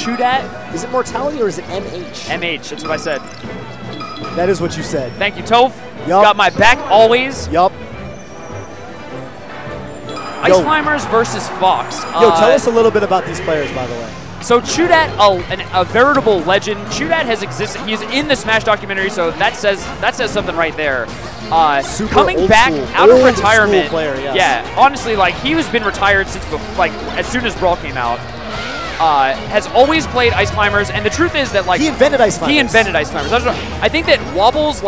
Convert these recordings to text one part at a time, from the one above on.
Chudat. Is it Mortality or is it MH? MH, that's what I said. That is what you said. Thank you, Toph. Yup. Got my back always. Yup. Ice Climbers versus Fox. Yo, tell us a little bit about these players, by the way. So Chudat, a veritable legend. Chudat has existed. He's in the Smash documentary, so that says something right there. Coming back out of retirement. Player, yes. Yeah, honestly, like he has been retired since like as soon as Brawl came out. Has always played Ice Climbers, and the truth is that like he invented Ice Climbers. He invented Ice Climbers. I think that Wobbles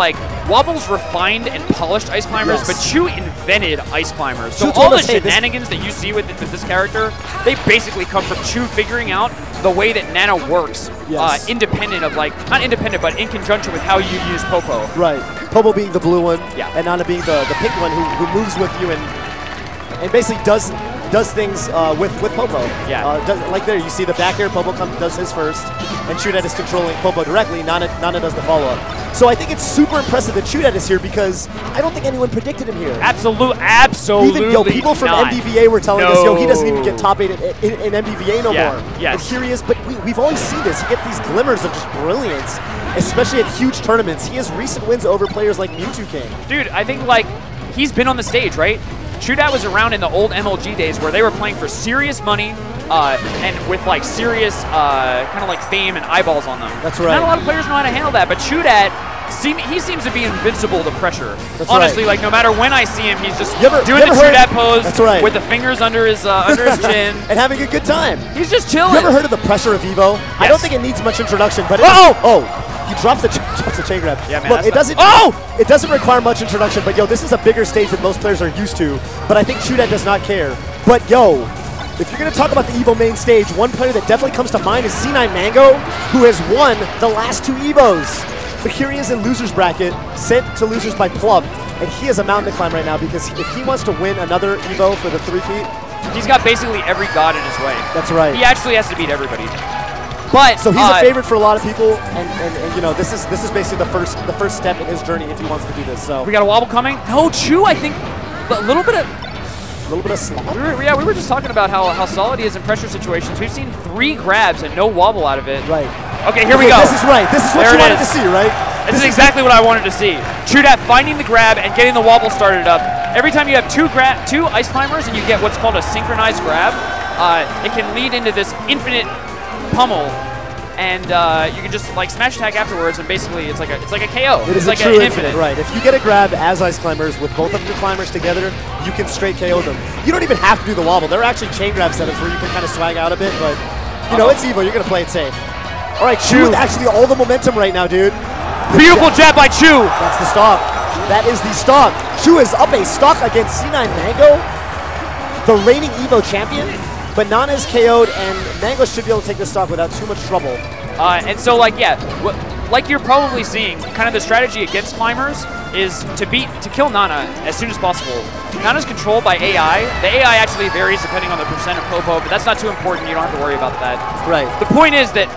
refined and polished Ice Climbers, yes. but Chu invented Ice Climbers. So all the shenanigans that you see with this character, they basically come from Chu figuring out the way that Nana works, yes. Independent of like, not independent, but in conjunction with how you use Popo. Right. Popo being the blue one, yeah. And Nana being the pink one who moves with you and basically does things with Popo. Yeah. Like there, you see the back air, Popo does his first, and Chudat is controlling Popo directly, Nana does the follow-up. So I think it's super impressive that Chudat is here because I don't think anyone predicted him here. Absolutely Even, yo, people from MDVA were telling us, yo, he doesn't even get top 8 in MDVA no more. Yes. And here he is, but we've always seen this. He gets these glimmers of just brilliance, especially at huge tournaments. He has recent wins over players like Mewtwo King. Dude, I think like he's been on the stage, right? Chudat was around in the old MLG days where they were playing for serious money and with like serious kind of like fame and eyeballs on them. That's right. Not a lot of players know how to handle that, but Chudat, he seems to be invincible to pressure. That's honestly, right. like no matter when I see him, he's just doing the Chudat pose. That's right. With the fingers under his chin. And having a good time. He's just chilling. You ever heard of the pressure of Evo? Yes. I don't think it needs much introduction, but he drops the chain grab. Yeah, man. Look, it doesn't require much introduction, but yo, this is a bigger stage than most players are used to. But I think Chudat does not care. But yo, if you're gonna talk about the Evo main stage, one player that definitely comes to mind is C9 Mango, who has won the last 2 Evos. But here he is in losers bracket, sent to losers by Plup, and he has a mountain to climb right now because if he wants to win another Evo for the 3-peat, he's got basically every god in his way. That's right. He actually has to beat everybody. But so he's a favorite for a lot of people, and you know this is basically the first step in his journey if he wants to do this. So we got a wobble coming. No, Chu, I think a little bit of slop. We were just talking about how solid he is in pressure situations. We've seen 3 grabs and no wobble out of it. Right. Okay, here we go. This is right. This is what you wanted to see, right? This is exactly what I wanted to see. Chudat finding the grab and getting the wobble started up. Every time you have 2 Ice Climbers and you get what's called a synchronized grab, it can lead into this infinite pummel, and you can just like smash attack afterwards, and basically it's like a KO. It is like true an infinite. Right. If you get a grab as Ice Climbers with both of your climbers together, you can straight KO them. You don't even have to do the wobble. There are actually chain grab setups where you can kind of swag out a bit, but you know it's Evo. You're gonna play it safe. All right, Chu with actually all the momentum right now, dude. Beautiful jab by Chu. That's the stock. That is the stock. Chu is up a stock against C9 Mango, the reigning Evo champion. But Nana is KO'd, and Mango should be able to take this stock without too much trouble. And so, like, yeah, like you're probably seeing, kind of the strategy against climbers is to kill Nana as soon as possible. Nana's controlled by AI. The AI actually varies depending on the percent of Popo, but that's not too important. You don't have to worry about that. Right. The point is that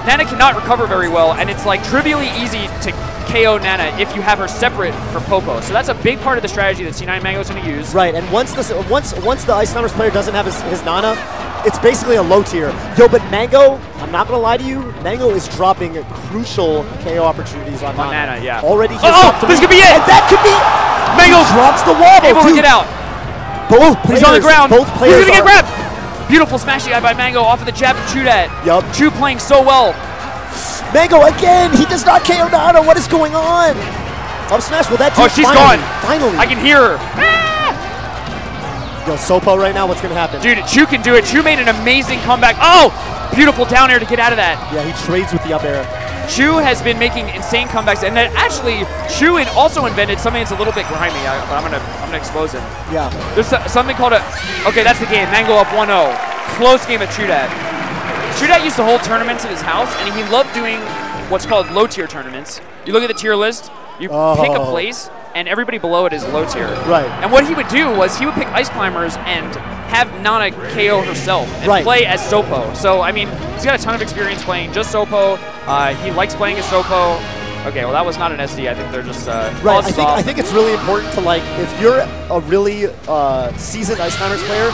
Nana cannot recover very well, and it's like trivially easy to KO Nana if you have her separate from Popo. So that's a big part of the strategy that C9 Mango is going to use. Right, and once the Ice Climbers player doesn't have his Nana, it's basically a low tier. Yo, but Mango, I'm not going to lie to you, Mango is dropping crucial KO opportunities on Nana. Yeah. Already this could be it! And that could be... Mango drops the wobble, able to get out. He's on the ground. Both players He's going to get grabbed! Beautiful smash guy by Mango off of the jab of Chudat. Yup. Chu playing so well. Mango again! He does not KO Nana! What is going on? Up smash, will that do she's gone. Finally. I can hear her. Yo, Sopo right now, what's going to happen? Dude, Chu can do it. Chu made an amazing comeback. Oh! Beautiful down air to get out of that. Yeah, he trades with the up air. Chu has been making insane comebacks, and then actually, Chu also invented something that's a little bit grimy, but I'm gonna expose him. Yeah. There's something called okay, that's the game. Mango up 1-0. Close game of Chudat. Chudat used to hold tournaments at his house, and he loved doing what's called low-tier tournaments. You look at the tier list, you pick a place, and everybody below it is low tier. Right. And what he would do was he would pick Ice Climbers and have Nana KO herself and play as Sopo. So, I mean, he's got a ton of experience playing just Sopo. He likes playing as Sopo. Okay, well, that was not an SD. I think they're just right. I think it's really important to, like, if you're a really seasoned Ice Climbers player,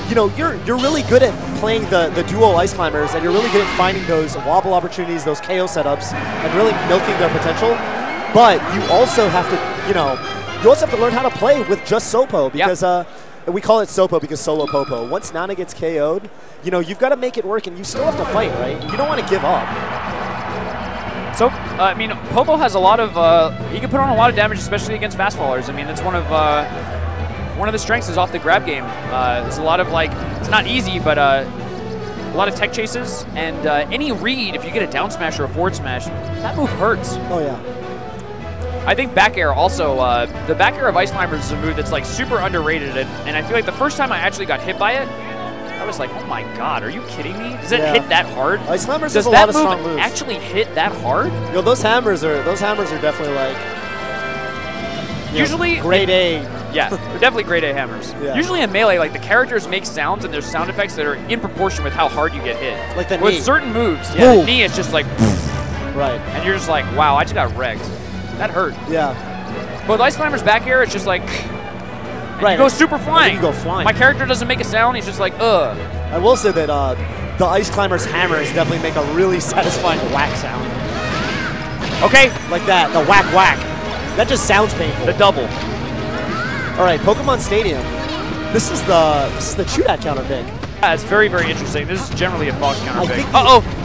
you know, you're really good at playing the duo ice climbers, and you're really good at finding those wobble opportunities, those KO setups, and really milking their potential. But you also have to, you know, you also have to learn how to play with just Sopo, because we call it Sopo because solo Popo. Once Nana gets KO'd, you know, you've got to make it work, and you still have to fight, right? You don't want to give up. So, I mean, Popo has a lot of, he can put on a lot of damage, especially against fast fallers. I mean, that's one of the strengths is off the grab game. There's a lot of, like, it's not easy, but a lot of tech chases, and any read, if you get a down smash or a forward smash, that move hurts. Oh, yeah. I think back air also, the back air of Ice Climbers is a move that's, like, super underrated, and I feel like the first time I actually got hit by it, I was like, oh my god, are you kidding me? Does it hit that hard? Ice Climbers has a lot of strong moves. Does that move actually hit that hard? Yo, those hammers are definitely like usually grade A. Yeah, they're definitely grade A hammers. Yeah. Usually in Melee, like the characters make sounds and there's sound effects that are in proportion with how hard you get hit. Like the with knee. certain moves, the knee is just like right. And you're just like, wow, I just got wrecked. That hurt. Yeah. But with Ice Climbers back air, it's just like right. You go super flying. You go flying. My character doesn't make a sound, he's just like, ugh. I will say that the Ice Climbers hammers definitely make a really satisfying whack sound. Okay. Like that, the whack whack. That just sounds painful. The double. All right, Pokemon Stadium. This is the Chudat counter pick. Yeah, it's very, very interesting. This is generally a Fox counter pick.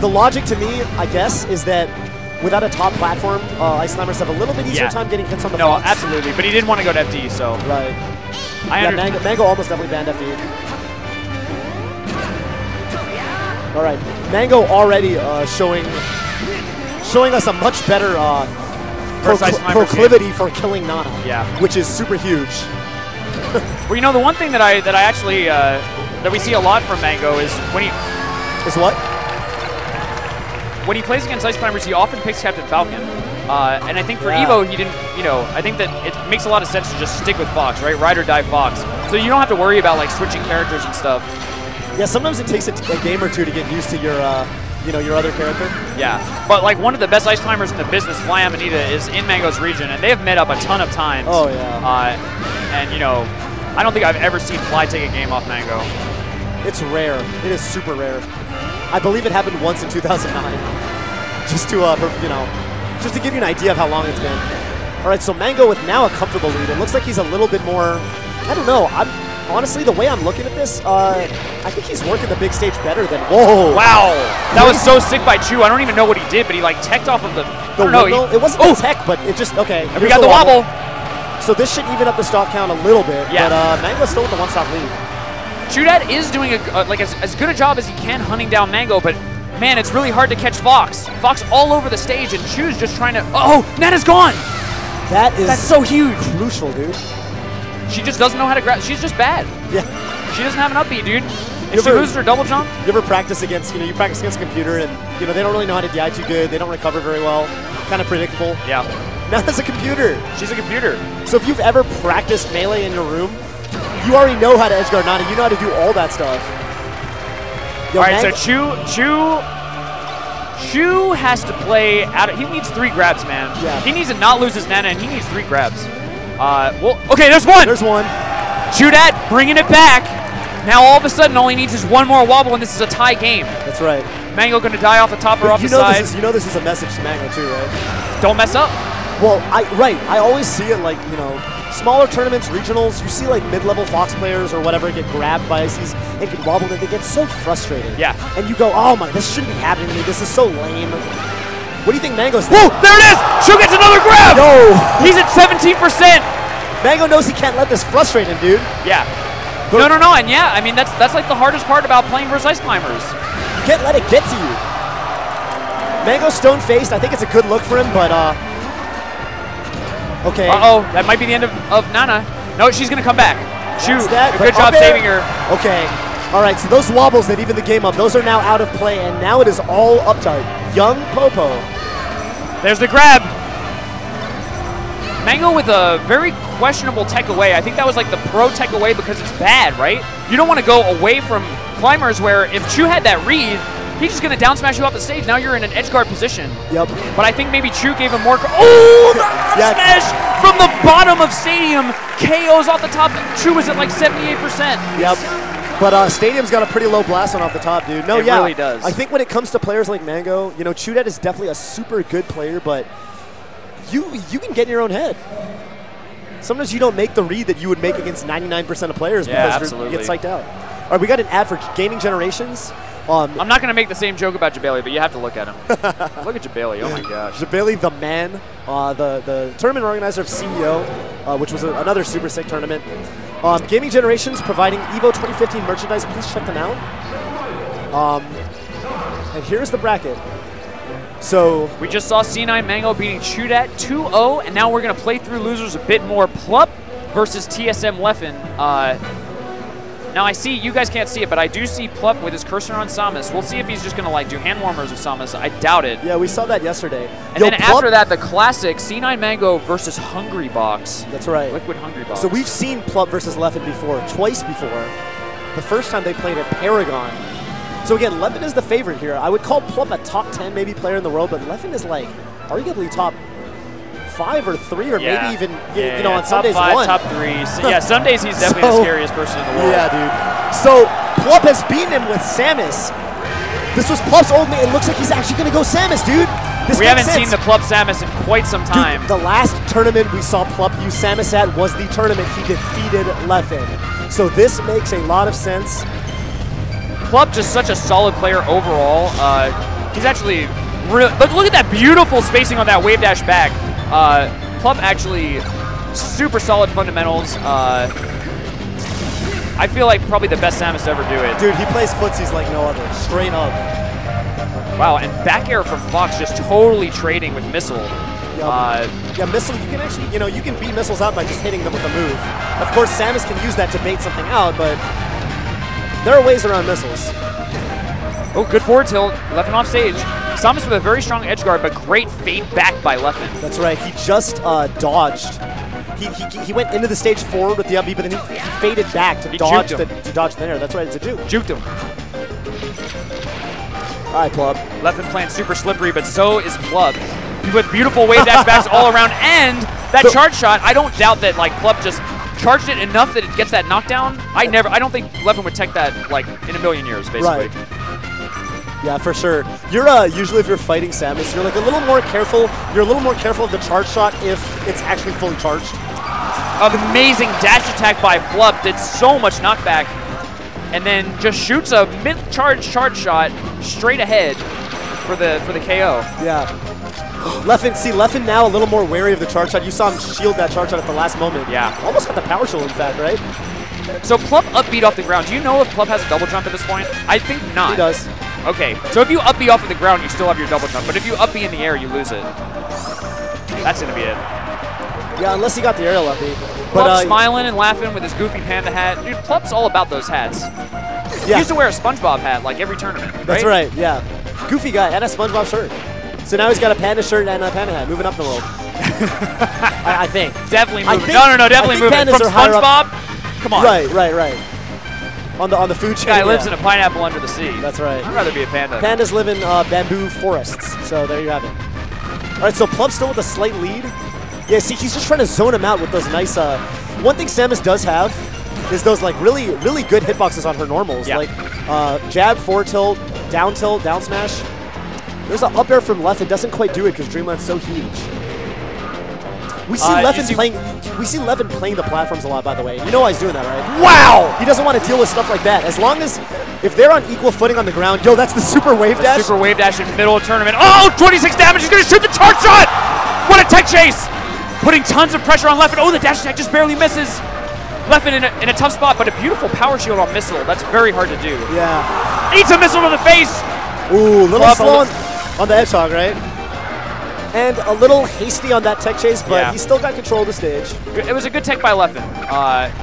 The logic to me, I guess, is that without a top platform, Ice Climbers have a little bit easier time getting hits on the Fox. No, absolutely. But he didn't want to go to FD, so. Right. Mango almost definitely banned FD. All right, Mango already showing us a much better proclivity for killing Nana. Yeah. Which is super huge. Well, you know, the one thing that I actually that we see a lot from Mango is when he what? When he plays against Ice Climbers, he often picks Captain Falcon. And I think for Evo, he didn't, you know, I think that it makes a lot of sense to just stick with Fox, right? Ride or die Fox. So you don't have to worry about, like, switching characters and stuff. Yeah, sometimes it takes a game or two to get used to your, you know, your other character. Yeah, but, like, one of the best Ice Climbers in the business, Fly Amanita, is in Mango's region, and they have met up a ton of times. Oh, yeah. And, you know, I don't think I've ever seen Fly take a game off Mango. It's rare. It is super rare. I believe it happened once in 2009. Just to, you know, just to give you an idea of how long it's been. All right, so Mango with now a comfortable lead. It looks like he's a little bit more, I don't know. Honestly, the way I'm looking at this, I think he's working the big stage better than, whoa. Wow, that was so sick by Chu. I don't even know what he did, but he like teched off of the it wasn't a tech, but it just, okay. And we got the wobble. So this should even up the stock count a little bit, but Mango's still with the one-stock lead. Chudat is doing as good a job as he can hunting down Mango, but man, it's really hard to catch Fox. Fox all over the stage, and Chu's just trying to, Nana's gone. That's so huge. Crucial, dude. She just doesn't know how to grab. She's just bad. Yeah. She doesn't have an upbeat, dude. If she loses her double jump. You ever practice against, you practice against a computer and, they don't really know how to DI too good. They don't recover very well. Kind of predictable. Yeah. Nana's a computer. She's a computer. So if you've ever practiced Melee in your room, you already know how to edgeguard Nana. You know how to do all that stuff. All right, so Chu has to play out. He needs 3 grabs, man. Yeah. He needs to not lose his Nana, and he needs 3 grabs. Okay, there's one. There's one. Chudat bringing it back. Now all of a sudden, all he needs is one more wobble, and this is a tie game. That's right. Mango going to die off the top or off the side. You know this is a message to Mango too, right? Don't mess up. Well, I always see it like, smaller tournaments, regionals, you see like mid-level Fox players or whatever get grabbed by ICs and get wobbled, and they get so frustrated. Yeah. And you go, oh my, this shouldn't be happening to me. This is so lame. What do you think Mango's thinking? Whoa, there it is! Chu gets another grab! No! He's at 17%! Mango knows he can't let this frustrate him, dude. Yeah. No, and yeah, I mean, that's like the hardest part about playing versus Ice Climbers. You can't let it get to you. Mango's stone-faced. I think it's a good look for him, but, okay. Uh-oh, that might be the end of Nana. No, she's going to come back. Shoot, good job saving her. Okay. All right, so those wobbles that even the game up, those are now out of play, and now it is all up to young Popo. There's the grab. Mango with a very questionable tech away. I think that was like the pro tech away because it's bad, right? You don't want to go away from climbers where if Chu had that read, he's just going to down smash you off the stage. Now you're in an edge guard position. Yep. But I think maybe Chu gave him more. Oh, the smash from the bottom of stadium. KOs off the top. Chu was at like 78%. Yep. But Stadium's got a pretty low blast on off the top, dude. No, it really does. I think when it comes to players like Mango, you know, Chudat is definitely a super good player, but you can get in your own head. Sometimes you don't make the read that you would make against 99% of players because you get psyched out. All right, we got an ad for Gaming Generations. I'm not going to make the same joke about Jabali, but you have to look at him. Look at Jabali. Oh, my gosh. Jabali, the man, the tournament organizer of CEO, which was another super sick tournament. Gaming Generations providing EVO 2015 merchandise. Please check them out. And here's the bracket. So we just saw C9 Mango beating Chudat 2-0, and now we're going to play through losers a bit more. Plup versus TSM Leffen. Now I see, you guys can't see it, but I do see Plup with his cursor on Samus. We'll see if he's just going to like do hand warmers with Samus. I doubt it. Yeah, we saw that yesterday. And then after that, the classic C9 Mango versus Hungry Box. That's right. Liquid Hungry Box. So we've seen Plup versus Leffen before, twice before. The first time they played at Paragon. So again, Leffen is the favorite here. I would call Plup a top 10 maybe player in the world, but Leffen is like arguably top 5 or 3 or maybe even, you know, on some days top 5, 1. top 3. So, yeah, some days he's definitely the scariest person in the world. Yeah, dude. So Plup has beaten him with Samus. This was Plup's old man. It looks like he's actually going to go Samus, dude. We haven't seen the Plup Samus in quite some time. Dude, the last tournament we saw Plup use Samus at was the tournament he defeated Leffen. So this makes a lot of sense. Plup just such a solid player overall. He's actually really, but look at that beautiful spacing on that wave dash back. Plup actually super solid fundamentals. I feel like probably the best Samus to ever do it. Dude, he plays footsies like no other, straight up. Wow, and back air from Fox just totally trading with Missile. Yeah, Missile, you can actually, you know, you can beat Missiles out by just hitting them with a move. Of course, Samus can use that to bait something out, but there are ways around Missiles. Oh, good forward tilt. Leffen off stage. Samus with a very strong edge guard, but great fade back by Leffen. That's right. He just dodged. He went into the stage forward with the up B, but then he faded back to dodge the air. That's right. It's a juke. Juked him. All right, Plup. Leffen playing super slippery, but so is Plup. With beautiful wave dash backs all around, and that charge shot. I don't doubt that like Plup just charged it enough that it gets that knockdown. I don't think Leffen would tech that like in a million years, basically. Right. Yeah, for sure. You're usually if you're fighting Samus, you're like a little more careful. You're a little more careful of the charge shot if it's actually fully charged. Amazing dash attack by Plup. Did so much knockback, and then just shoots a mid-charge shot straight ahead for the KO. Yeah. Leffen now a little more wary of the charge shot. You saw him shield that charge shot at the last moment. Yeah. Almost got the power shield, in fact, right? So Plup upbeat off the ground. Do you know if Plup has a double jump at this point? I think not. He does. Okay, so if you up B off of the ground, you still have your double jump, but if you up B in the air, you lose it. That's gonna be it. Yeah, unless he got the aerial up B. Plup smiling and laughing with his goofy panda hat. Dude, Plup's all about those hats. Yeah. He used to wear a SpongeBob hat like every tournament, right? That's right, yeah. Goofy guy and a SpongeBob shirt. So now he's got a panda shirt and a panda hat, moving up in the world. I think. Definitely moving. No, definitely moving. From SpongeBob, come on. Right. On the food chain. Guy lives in a pineapple under the sea. That's right. I'd rather be a panda. Pandas live in bamboo forests. So there you have it. All right, so Plup still with a slight lead. Yeah, see, he's just trying to zone him out with those nice. One thing Samus does have is those like really good hitboxes on her normals. Yeah. Like jab, forward tilt, down smash. There's an up air from Leffen. Doesn't quite do it because Dreamland's so huge. We see Leffen playing the platforms a lot, by the way. You know why he's doing that, right? Wow! He doesn't want to deal with stuff like that. As long as, if they're on equal footing on the ground, yo, that's the super wave dash. Super wave dash in the middle of the tournament. Oh, 26 damage. He's going to shoot the charge shot. What a tech chase. Putting tons of pressure on Leffen. Oh, the dash attack just barely misses. Leffen in a tough spot, but a beautiful power shield on Missile. That's very hard to do. Yeah. Eats a Missile to the face. Ooh, little slow on the hedgehog, right? And a little hasty on that tech chase, but he still got control of the stage. It was a good tech by Leffen.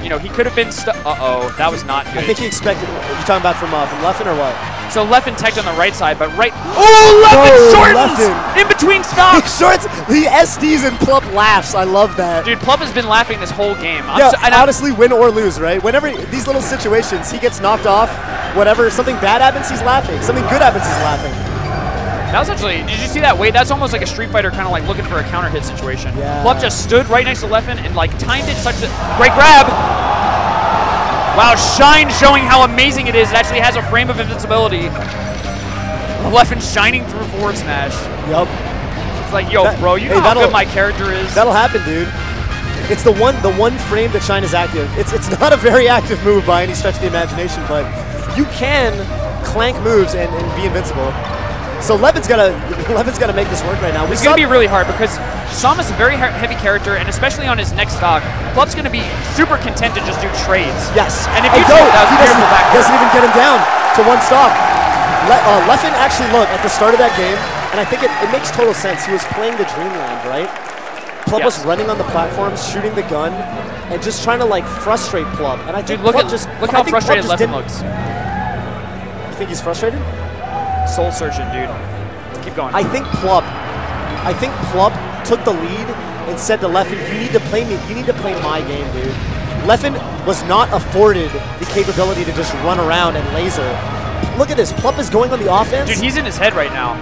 You know, he could have been stuck. Uh-oh, that was not good. I think he expected. Are you talking about from Leffen or what? So Leffen teched on the right side, but right. Oh, Leffen shortens in between stocks. He SDs and Plup laughs. I love that. Dude, Plup has been laughing this whole game. Honestly, win or lose, right? Whenever these little situations, he gets knocked off, whatever, something bad happens, he's laughing. Something good happens, he's laughing. That was actually, did you see that wait? That's almost like a Street Fighter kind of like looking for a counter hit situation. Yeah. Plup just stood right next to Leffen and like timed it such a great grab. Wow, Shine showing how amazing it is. It actually has a frame of invincibility. Leffen shining through forward smash. Yup. It's like, yo, bro, you know how good my character is? That'll happen, dude. It's the one frame that Shine is active. It's not a very active move by any stretch of the imagination, but you can clank moves and be invincible. So Leffen's gotta make this work right now. It's gonna be really hard because Sam is a very heavy character, and especially on his next stock, Plup's gonna be super content to just do trades. Yes. And if you do, he doesn't even get him down to one stock. Leffen actually, look, at the start of that game, and I think it makes total sense. He was playing the Dreamland, right? Plup was running on the platforms, shooting the gun, and just trying to like frustrate Plup. And I think look how frustrated Leffen looks. You think he's frustrated? Soul searching, dude. Keep going. I think Plup took the lead and said to Leffen, you need to play me. You need to play my game, dude. Leffen was not afforded the capability to just run around and laser. Look at this. Plup is going on the offense. Dude, he's in his head right now.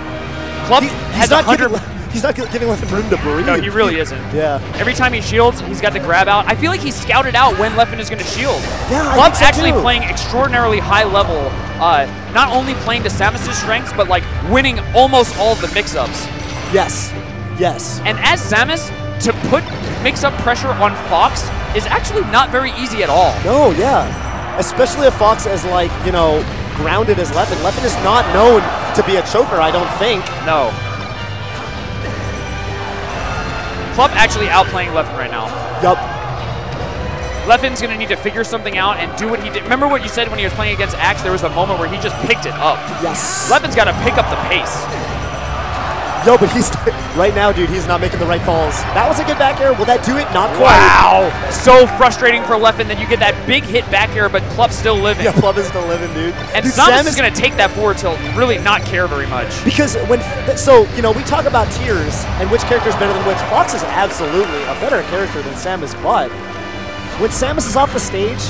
Plup has 100. He's not giving Leffen room to breathe. No, he really isn't. Yeah. Every time he shields, he's got the grab out. I feel like he scouted out when Leffen is going to shield. Yeah, Plup's actually playing extraordinarily high level, not only playing to Samus's strengths, but like winning almost all of the mix-ups. Yes. Yes. And as Samus, to put mix-up pressure on Fox is actually not very easy at all. No, yeah. Especially a Fox as like, you know, grounded as Leffen. Leffen is not known to be a choker, I don't think. No. Plup actually outplaying Leffen right now. Yup. Leffen's going to need to figure something out and do what he did. Remember what you said when he was playing against Axe? There was a moment where he just picked it up. Yes. Leffen's got to pick up the pace. Yo, but he's right now, dude, he's not making the right calls. That was a good back air. Will that do it? Not quite. Wow. So frustrating for Leffen that you get that big hit back air, but Plup's still living. Yeah, Plup is still living, dude. And Samus is going to take that forward tilt, really not care very much. Because so, you know, we talk about tiers and which character is better than which. Fox is absolutely a better character than Samus, but when Samus is off the stage,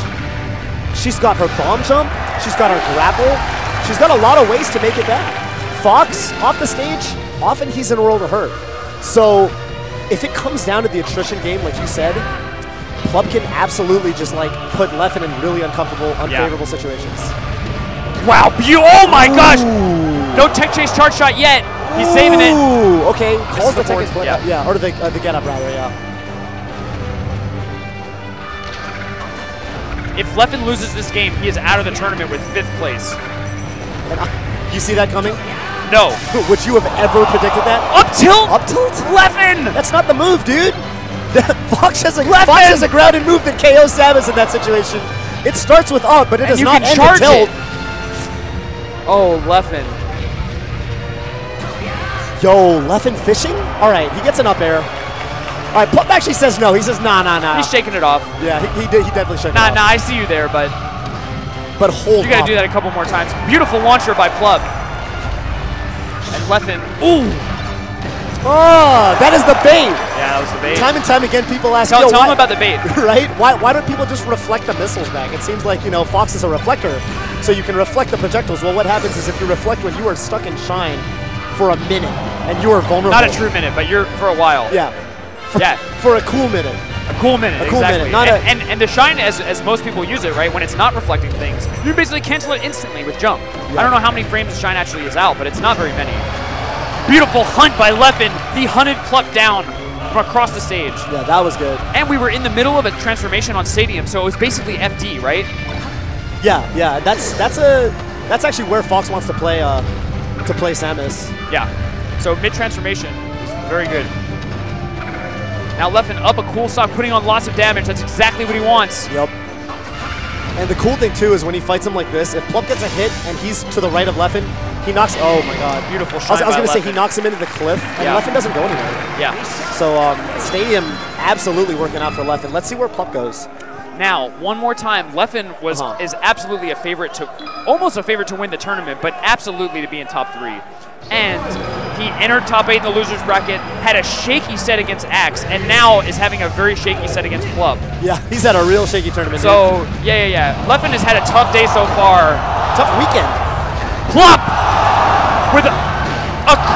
she's got her bomb jump, she's got her grapple, she's got a lot of ways to make it back. Fox, off the stage, often he's in a world of hurt. So if it comes down to the attrition game, like you said, Plup can absolutely just like put Leffen in really uncomfortable, unfavorable situations. Wow, oh my gosh! No tech chase charge shot yet. He's saving it. Okay, calls the tech chase, yeah. Or the get up rather, yeah. If Leffen loses this game, he is out of the tournament with 5th place. You see that coming? No. Would you have ever predicted that? Up tilt? Up tilt? Leffen! That's not the move, dude. Fox has a grounded move that KOs Samus in that situation. It starts with up, but it does not end with tilt. Oh, Leffen. Yo, Leffen fishing? All right, he gets an up air. All right, Plup actually says no. He says, nah. He's shaking it off. Yeah, he definitely shook it off. Nah, I see you there, but hold you got to do that a couple more times. Beautiful launcher by Plup. And Leffen, ooh. Oh, that is the bait. Yeah, that was the bait. Time and time again, people ask, tell him about the bait. Right? Why don't people just reflect the missiles back? It seems like, you know, Fox is a reflector, so you can reflect the projectiles. Well, what happens is if you reflect when you are stuck in Shine for a minute and you are vulnerable. Not a true minute, but you're for a while. Yeah. For a cool minute. A cool minute, exactly. Minute. And the Shine, as most people use it, right, when it's not reflecting things, you basically cancel it instantly with jump. Yeah. I don't know how many frames the Shine actually is out, but it's not very many. Beautiful hunt by Leffen. He hunted Plup down from across the stage. Yeah, that was good. And we were in the middle of a transformation on Stadium, so it was basically FD, right? Yeah. That's actually where Fox wants to play Samus. Yeah. So mid-transformation is very good. Now Leffen up a cool stock, putting on lots of damage. That's exactly what he wants. Yep. And the cool thing, too, is when he fights him like this, if Plup gets a hit and he's to the right of Leffen, he knocks... Oh, my God. Beautiful shine I was going to say, he knocks him into the cliff, and Leffen doesn't go anywhere. Yeah. So, Stadium absolutely working out for Leffen. Let's see where Plup goes. Now, one more time, Leffen is absolutely a favorite almost a favorite to win the tournament, but absolutely to be in top 3. And he entered top 8 in the losers bracket, had a shaky set against Axe, and now is having a very shaky set against Plup. Yeah, he's had a real shaky tournament. So, yeah. Leffen has had a tough day so far. Tough weekend. Plup with a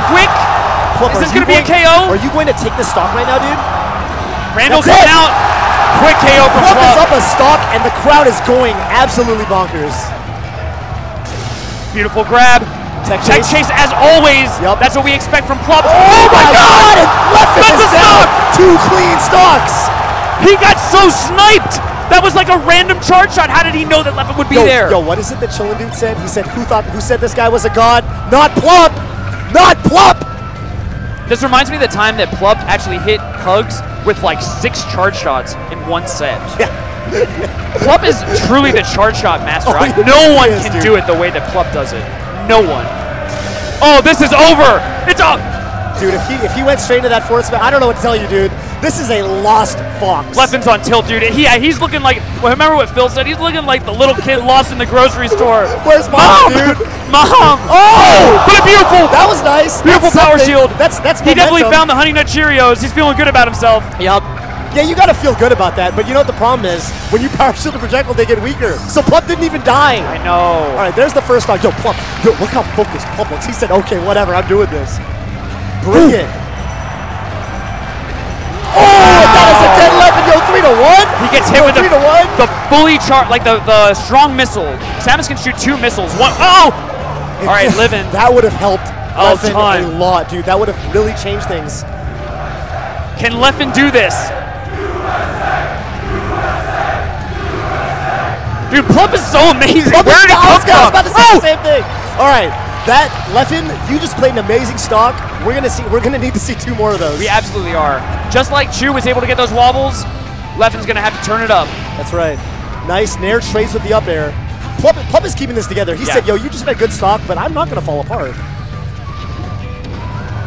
quick... Plup, is this going to be a KO? Are you going to take this stock right now, dude? Randall coming out. Quick KO from Plup is Plup. up a stock, and the crowd is going absolutely bonkers. Beautiful grab. Tech Tech chase as always. Yep. That's what we expect from Plup. Oh my God! And Leffen That's is a down. stock! 2 clean stocks. He got so sniped. That was like a random charge shot. How did he know that Leffen would be there? Yo, what is it that Chillin' Dude said? He said, who said this guy was a god? Not Plup! Not Plup! This reminds me of the time that Plup actually hit Hugs with like 6 charge shots in one set. Yeah. Plup is truly the charge shot master. Oh, No one is, can dude. do it the way that Plup does it. No one. Oh, this is over. It's up. Dude, if he went straight to that forward smash, I don't know what to tell you, dude. This is a lost fox. Leffen's on tilt, dude. He's looking like, well, remember what Phil said? He's looking like the little kid lost in the grocery store. Where's Mom, dude? Mom! Oh! What a beautiful! That was nice. Beautiful That's power something. shield. That's He definitely momentum. found the Honey Nut Cheerios. He's feeling good about himself. Yup. Yeah, you gotta feel good about that, but you know what the problem is? When you power shield the projectile, they get weaker. So Plup didn't even die. I know. All right, there's the first stock. Yo, Plup, yo, look how focused Plup looks. He said, okay, whatever, I'm doing this. Bring it. Oh, that is a dead Leffen, yo, 3-1. He gets hit with 3-1. the fully charged, like the strong missile. Samus can shoot 2 missiles. One, oh! All right, Livin. That would have helped Oh, Leffen ton. a lot, dude. That would have really changed things. Can Leffen do this? Dude, Plup is so amazing. Plup Where is- did it I was come about to from? say Oh! the same thing. All right, that Leffen, you just played an amazing stock. We're gonna need to see 2 more of those. We absolutely are. Just like Chu was able to get those wobbles, Leffen's gonna have to turn it up. That's right. Nice nair trades with the up air. Plup is keeping this together. He Yeah. said, yo, you just had a good stock, but I'm not gonna fall apart.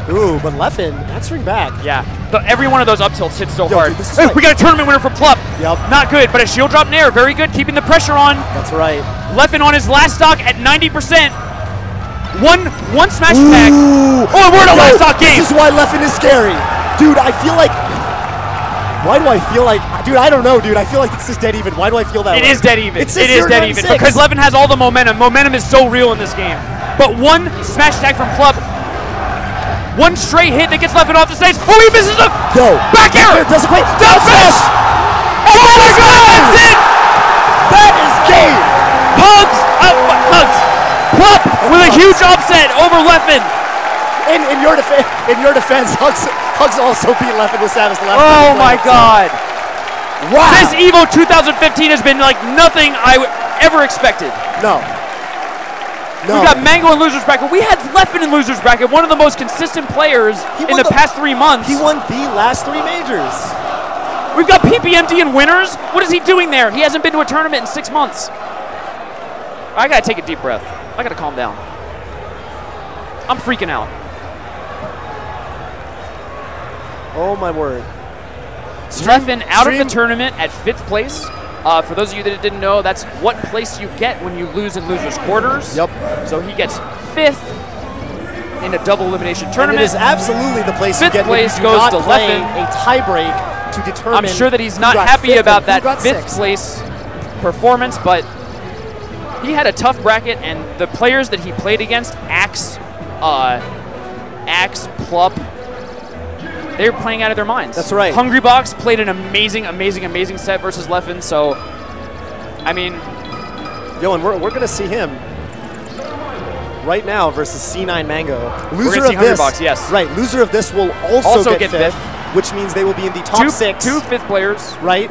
Ooh, but Leffen answering back. Yeah, every one of those up tilts hits so Yo, hard. dude, this is Hey, like- we got a tournament winner for Plup. Yep. Not good, but a shield drop nair, very good, keeping the pressure on. That's right. Leffen on his last stock at 90%. One smash attack. Ooh. Oh, we're in a last stock game. This is why Leffen is scary. Dude, I feel like... Why do I feel like... Dude, I don't know, dude. I feel like this is dead even. Why do I feel that It way? is dead even. It's It is dead even 6-0-9-6. because Leffen has all the momentum. Momentum is so real in this game. But one smash attack from Plup, one straight hit that gets Leffen off the stage. Oh, he misses a Yo. back air. Doesn't quite... Down smash. Oh my God, that's it. That is game. Hugs. Plup with a huge upset over Leffen. In your defense, Hugs also beat Leffen with Samus left. Oh my God. Wow. This EVO 2015 has been like nothing I ever expected. No. No. We got Mango in losers bracket. We had Leffen in losers bracket, one of the most consistent players He in won the past 3 months. He won the last 3 majors. We've got PPMD in winners. What is he doing there? He hasn't been to a tournament in 6 months. I gotta take a deep breath. I gotta calm down. I'm freaking out. Oh my word. Leffen out of the tournament at 5th place. For those of you that didn't know, that's what place you get when you lose in losers quarters. Yep. So he gets 5th in a double elimination And tournament. it is absolutely the place you 5th get when you place do goes not to play Leffen. a tiebreak to determine. I'm sure that he's who not got happy 5th about and that who got 5th 6th. place performance, but he had a tough bracket, and the players that he played against, Axe, Plup, they were playing out of their minds. That's right. Hungrybox played an amazing set versus Leffen, so, I mean... Yo, and we're going to see him right now versus C9 Mango. Loser gonna see of this, Hungrybox, yes. Right, loser of this will also, Also get get 5th, which means they will be in the top 6. Two 5th players. Right?